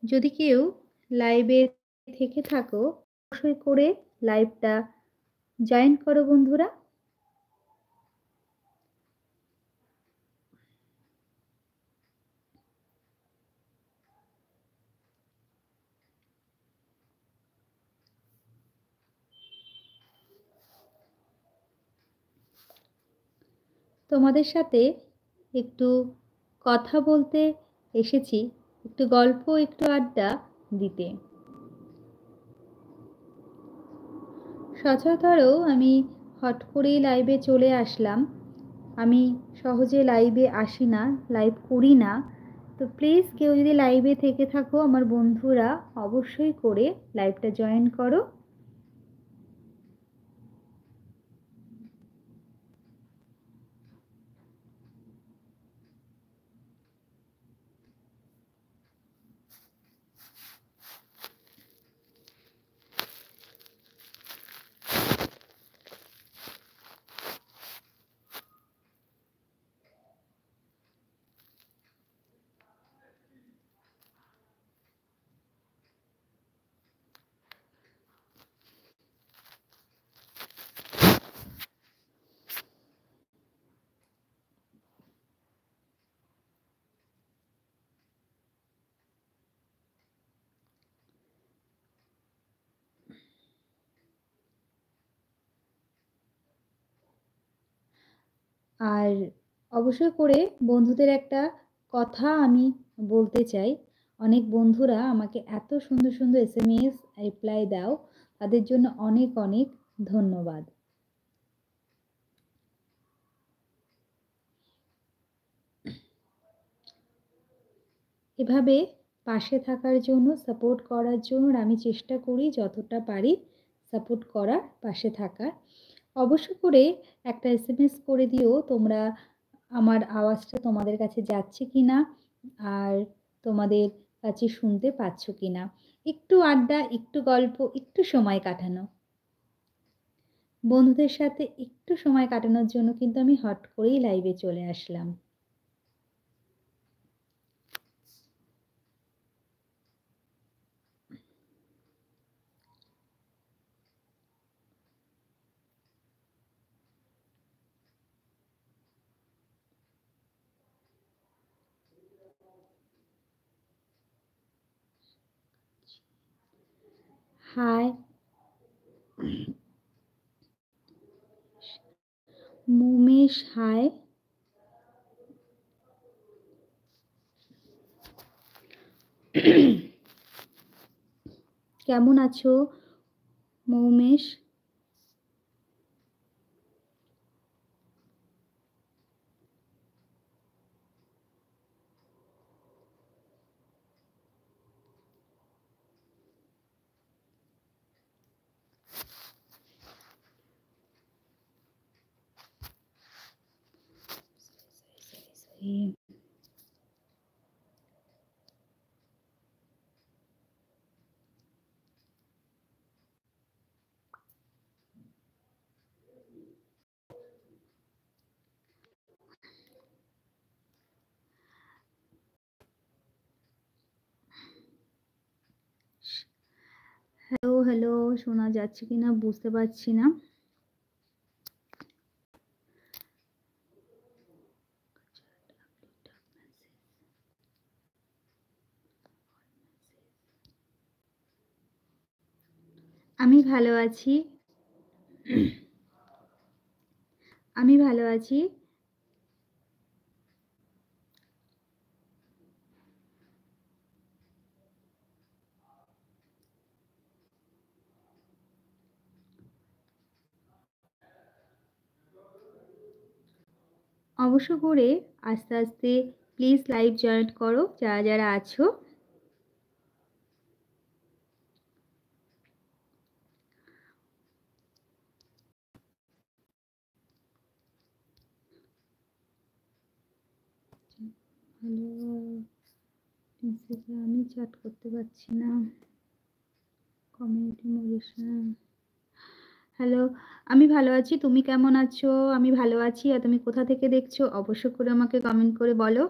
যদি কেউ লাইভে থেকে থাকো, অবশ্যই করে লাইভটা জয়েন করো বন্ধুরা। তোমাদের সাথে একটু কথা বলতে এসেছি, একটু গল্প, একটু আড্ডা দিতে। সচরাচর আমি হট করেই লাইভে চলে আসলাম। আমি সহজে লাইভে আসি না, লাইভ করি না। তো প্লিজ কেউ যদি লাইভে থেকে থাকো আমার বন্ধুরা, অবশ্যই করে লাইভটা জয়েন করো। আর অবশ্যই করে বন্ধুদের একটা কথা আমি বলতে চাই। অনেক বন্ধুরা আমাকে এত সুন্দর সুন্দর এসএমএস রিপ্লাই দাও, তাদের জন্য অনেক অনেক ধন্যবাদ। এভাবে পাশে থাকার জন্য, সাপোর্ট করার জন্য আমি চেষ্টা করি যতটা পারি সাপোর্ট করার, পাশে থাকার। অবশ্য করে একটা এসএমএস করে দিও তোমরা, আমার আওয়াজটা তোমাদের কাছে যাচ্ছে কি না, আর তোমাদের কাছে শুনতে পাচ্ছ কি না। একটু আড্ডা, একটু গল্প, একটু সময় কাটানো, বন্ধুদের সাথে একটু সময় কাটানোর জন্য কিন্তু আমি হট করেই লাইভে চলে আসলাম। High মুমেশ, high. কেমন আছো মৌমেশ? হ্যালো হ্যালো, শোনা যাচ্ছে কিনা বুঝতে পারছি না। আমি ভালো আছি, আমি ভালো আছি। অবশ্য করে আস্তে আস্তে প্লিজ লাইভ জয়েন করো যারা যারা আছো। হ্যালো, আমি চ্যাট করতে পারছি না। Community motivation. হ্যালো, আমি ভালো আছি, তুমি কেমন আছো? আমি ভালো আছি। আর তুমি কোথা থেকে দেখছো অবশ্য করে আমাকে কমেন্ট করে বলো।